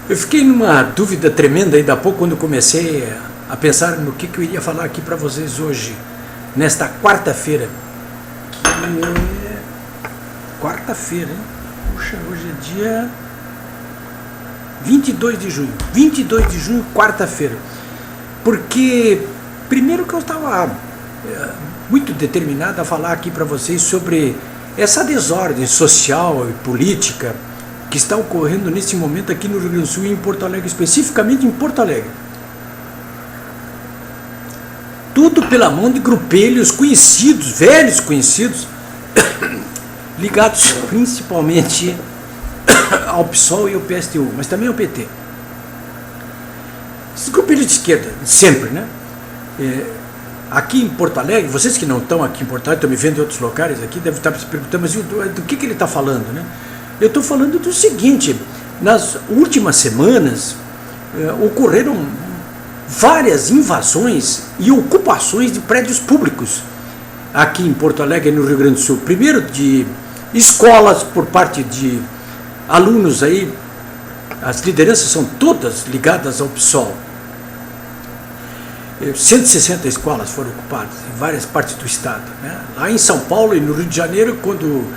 Eu fiquei numa dúvida tremenda ainda há pouco quando comecei a pensar no que eu iria falar aqui para vocês hoje, nesta quarta-feira. Quarta-feira, hein? Puxa, hoje é dia 22 de junho. 22 de junho, quarta-feira. Porque, primeiro que eu estava muito determinado a falar aqui para vocês sobre essa desordem social e política que está ocorrendo nesse momento aqui no Rio Grande do Sul e em Porto Alegre, especificamente em Porto Alegre. Tudo pela mão de grupelhos conhecidos, velhos conhecidos, ligados principalmente ao PSOL e ao PSTU, mas também ao PT. Esses grupelhos de esquerda, sempre, né? Aqui em Porto Alegre, vocês que não estão aqui em Porto Alegre, estão me vendo em outros locais aqui, devem estar se perguntando, mas do que ele está falando, né? Eu estou falando do seguinte: nas últimas semanas ocorreram várias invasões e ocupações de prédios públicos aqui em Porto Alegre, no Rio Grande do Sul. Primeiro de escolas por parte de alunos aí, as lideranças são todas ligadas ao PSOL. 160 escolas foram ocupadas em várias partes do estado, né? Lá em São Paulo e no Rio de Janeiro, quando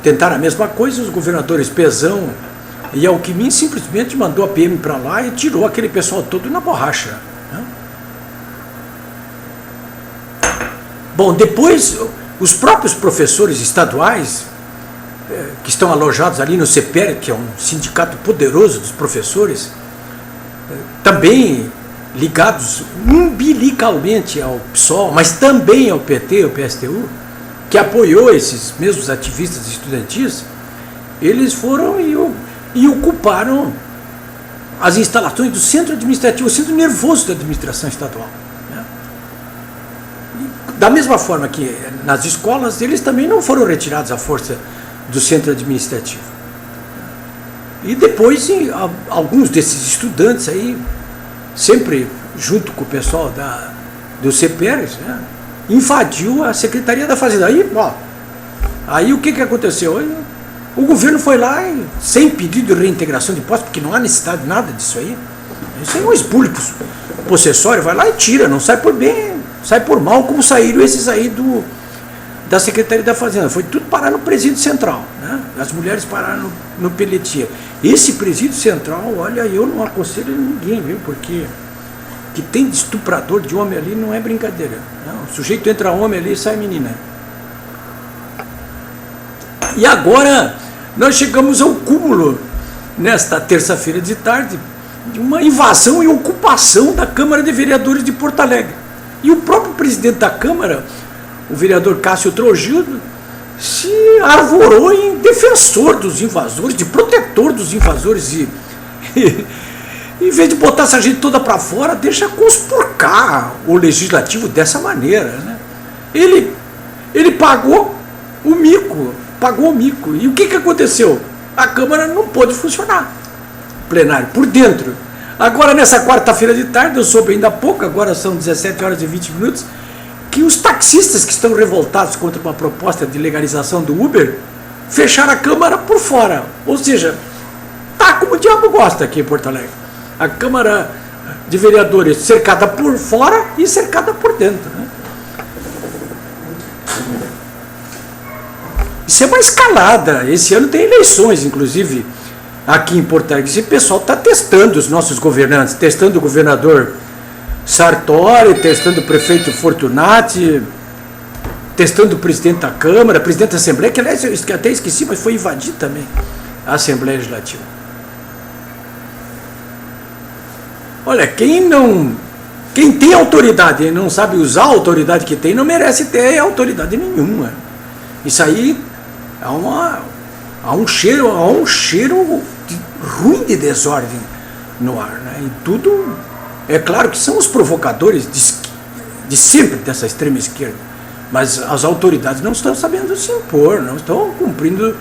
tentaram a mesma coisa, os governadores Pezão e Alckmin simplesmente mandou a PM para lá e tirou aquele pessoal todo na borracha, né? Bom, depois os próprios professores estaduais que estão alojados ali no CEPER, que é um sindicato poderoso dos professores, também ligados umbilicalmente ao PSOL, mas também ao PT, ao PSTU, que apoiou esses mesmos ativistas estudantis, eles foram e ocuparam as instalações do centro administrativo, o centro nervoso da administração estadual, né? Da mesma forma que nas escolas, eles também não foram retirados à força do centro administrativo. E depois, alguns desses estudantes aí, sempre junto com o pessoal do CEPER, né, invadiu a Secretaria da Fazenda. Aí o que aconteceu? O governo foi lá e, sem pedido de reintegração de posse, porque não há necessidade de nada disso aí. Isso aí é um expulso possessório, vai lá e tira, não sai por bem, sai por mal, como saíram esses aí da Secretaria da Fazenda. Foi tudo parar no presídio central, né? As mulheres pararam no Pelletier. Esse presídio central, olha, eu não aconselho ninguém, viu? Porque que tem de estuprador de homem ali não é brincadeira, né? O sujeito entra homem ali e sai menina. E agora nós chegamos ao cúmulo, nesta terça-feira de tarde, de uma invasão e ocupação da Câmara de Vereadores de Porto Alegre. E o próprio presidente da Câmara, o vereador Cássio Trogildo, se arvorou em defensor dos invasores, de protetor dos invasores, e em vez de botar essa gente toda para fora, deixa conspurcar o legislativo dessa maneira, né? Ele pagou o mico. E o que aconteceu? A Câmara não pôde funcionar, plenário, por dentro. Agora, nessa quarta-feira de tarde, eu soube ainda há pouco, agora são 17 horas e 20 minutos, que os taxistas que estão revoltados contra uma proposta de legalização do Uber fecharam a Câmara por fora. Ou seja, tá como o diabo gosta aqui em Porto Alegre. A Câmara de Vereadores cercada por fora e cercada por dentro, né? Isso é uma escalada. Esse ano tem eleições, inclusive, aqui em Porto Alegre. Esse pessoal está testando os nossos governantes, testando o governador Sartori, testando o prefeito Fortunati, testando o presidente da Câmara, presidente da Assembleia, que aliás eu até esqueci, mas foi invadir também a Assembleia Legislativa. Olha, quem tem autoridade e não sabe usar a autoridade que tem, não merece ter autoridade nenhuma. Isso aí há um cheiro ruim de desordem no ar, né? E tudo, é claro que são os provocadores de sempre dessa extrema esquerda, mas as autoridades não estão sabendo se impor, não estão cumprindo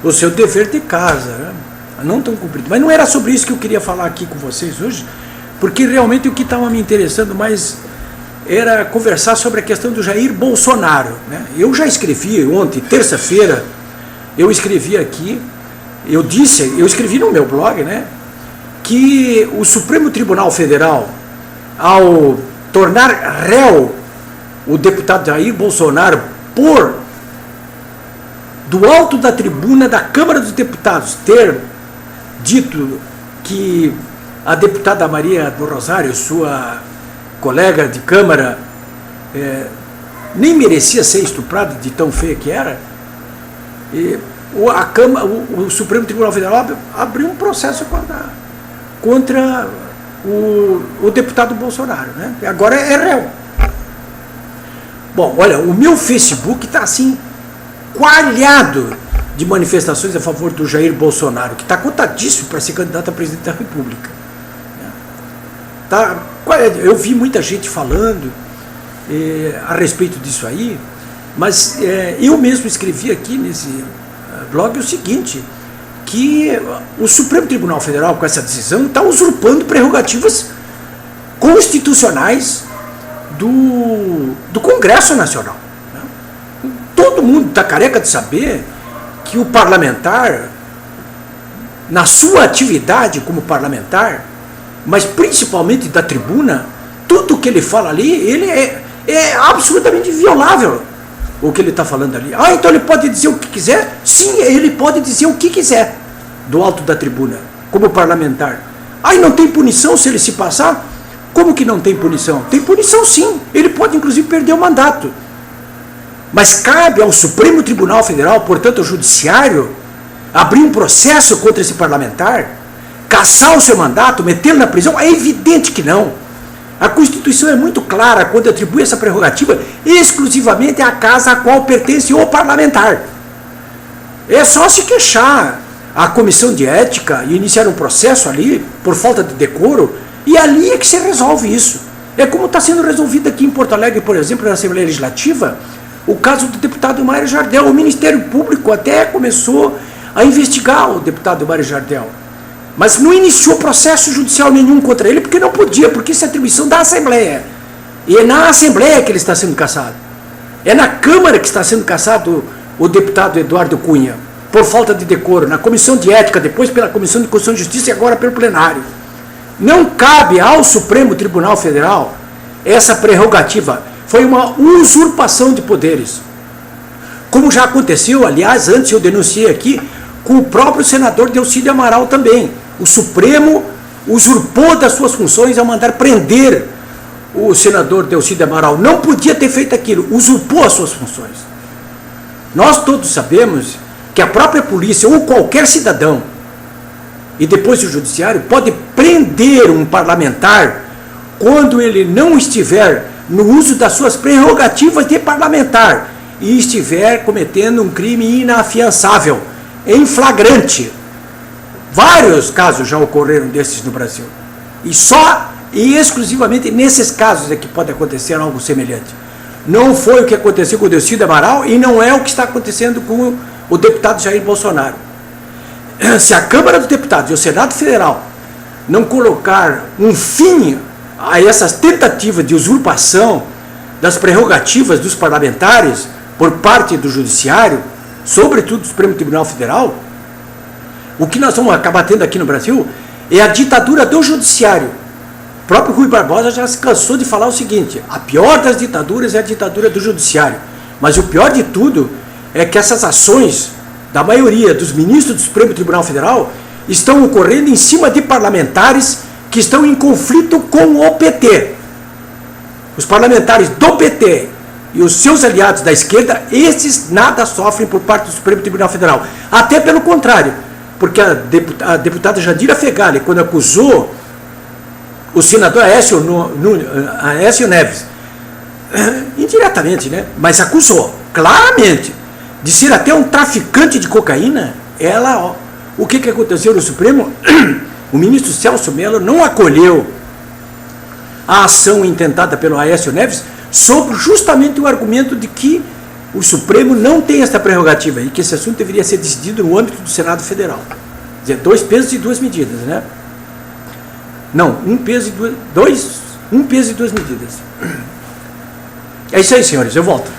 o seu dever de casa, né? Não estão cumprindo. Mas não era sobre isso que eu queria falar aqui com vocês hoje, porque realmente o que estava me interessando mais era conversar sobre a questão do Jair Bolsonaro, né? Eu já escrevi ontem, terça-feira, eu escrevi aqui, eu escrevi no meu blog, né? que o Supremo Tribunal Federal, ao tornar réu o deputado Jair Bolsonaro do alto da tribuna da Câmara dos Deputados, ter dito que a deputada Maria do Rosário, sua colega de Câmara, nem merecia ser estuprada de tão feia que era, e o Supremo Tribunal Federal abriu um processo contra o deputado Bolsonaro, né? E agora é réu. Bom, olha, o meu Facebook está assim, coalhado de manifestações a favor do Jair Bolsonaro, que está cotadíssimo para ser candidato a presidente da República. Eu vi muita gente falando a respeito disso aí, mas eu mesmo escrevi aqui nesse blog o seguinte, que o Supremo Tribunal Federal, com essa decisão, está usurpando prerrogativas constitucionais do Congresso Nacional. Né? Todo mundo está careca de saber que o parlamentar, na sua atividade como parlamentar, mas principalmente da tribuna, tudo que ele fala ali, ele é absolutamente inviolável o que ele está falando ali. Então ele pode dizer o que quiser? Sim, ele pode dizer o que quiser do alto da tribuna, como parlamentar. E não tem punição se ele se passar? Como que não tem punição? Tem punição sim, ele pode inclusive perder o mandato. Mas cabe ao Supremo Tribunal Federal, portanto ao Judiciário, abrir um processo contra esse parlamentar, cassar o seu mandato, metê-lo na prisão? É evidente que não. A Constituição é muito clara quando atribui essa prerrogativa exclusivamente à casa a qual pertence o parlamentar. É só se queixar à Comissão de Ética e iniciar um processo ali por falta de decoro, e ali é que se resolve isso. É como está sendo resolvido aqui em Porto Alegre, por exemplo, na Assembleia Legislativa, o caso do deputado Mário Jardel. O Ministério Público até começou a investigar o deputado Mário Jardel, mas não iniciou processo judicial nenhum contra ele, porque não podia, porque isso é atribuição da Assembleia. E é na Assembleia que ele está sendo cassado. É na Câmara que está sendo cassado o deputado Eduardo Cunha, por falta de decoro, na Comissão de Ética, depois pela Comissão de Constituição e Justiça e agora pelo plenário. Não cabe ao Supremo Tribunal Federal essa prerrogativa. Foi uma usurpação de poderes. Como já aconteceu, aliás, antes eu denunciei aqui, com o próprio senador Delcídio Amaral também. O Supremo usurpou das suas funções ao mandar prender o senador Delcídio Amaral. Não podia ter feito aquilo, usurpou as suas funções. Nós todos sabemos que a própria polícia ou qualquer cidadão, e depois o judiciário, pode prender um parlamentar quando ele não estiver no uso das suas prerrogativas de parlamentar e estiver cometendo um crime inafiançável, em flagrante. Vários casos já ocorreram desses no Brasil. E só e exclusivamente nesses casos é que pode acontecer algo semelhante. Não foi o que aconteceu com o Delcídio Amaral e não é o que está acontecendo com o deputado Jair Bolsonaro. Se a Câmara dos Deputados e o Senado Federal não colocar um fim a essas tentativas de usurpação das prerrogativas dos parlamentares por parte do Judiciário, sobretudo do Supremo Tribunal Federal, o que nós vamos acabar tendo aqui no Brasil é a ditadura do Judiciário. O próprio Rui Barbosa já se cansou de falar o seguinte: a pior das ditaduras é a ditadura do Judiciário. Mas o pior de tudo é que essas ações da maioria dos ministros do Supremo Tribunal Federal estão ocorrendo em cima de parlamentares que estão em conflito com o PT. Os parlamentares do PT e os seus aliados da esquerda, esses nada sofrem por parte do Supremo Tribunal Federal. Até pelo contrário, porque a deputada Jandira Fegali, quando acusou o senador Aécio Neves, indiretamente, né? Mas acusou claramente de ser até um traficante de cocaína, o que aconteceu no Supremo? O ministro Celso Mello não acolheu a ação intentada pelo Aécio Neves sobre justamente o argumento de que o Supremo não tem essa prerrogativa e que esse assunto deveria ser decidido no âmbito do Senado Federal. Quer dizer, 2 pesos e 2 medidas, né? Não, 1 peso e 2 medidas. É isso aí, senhores, eu volto.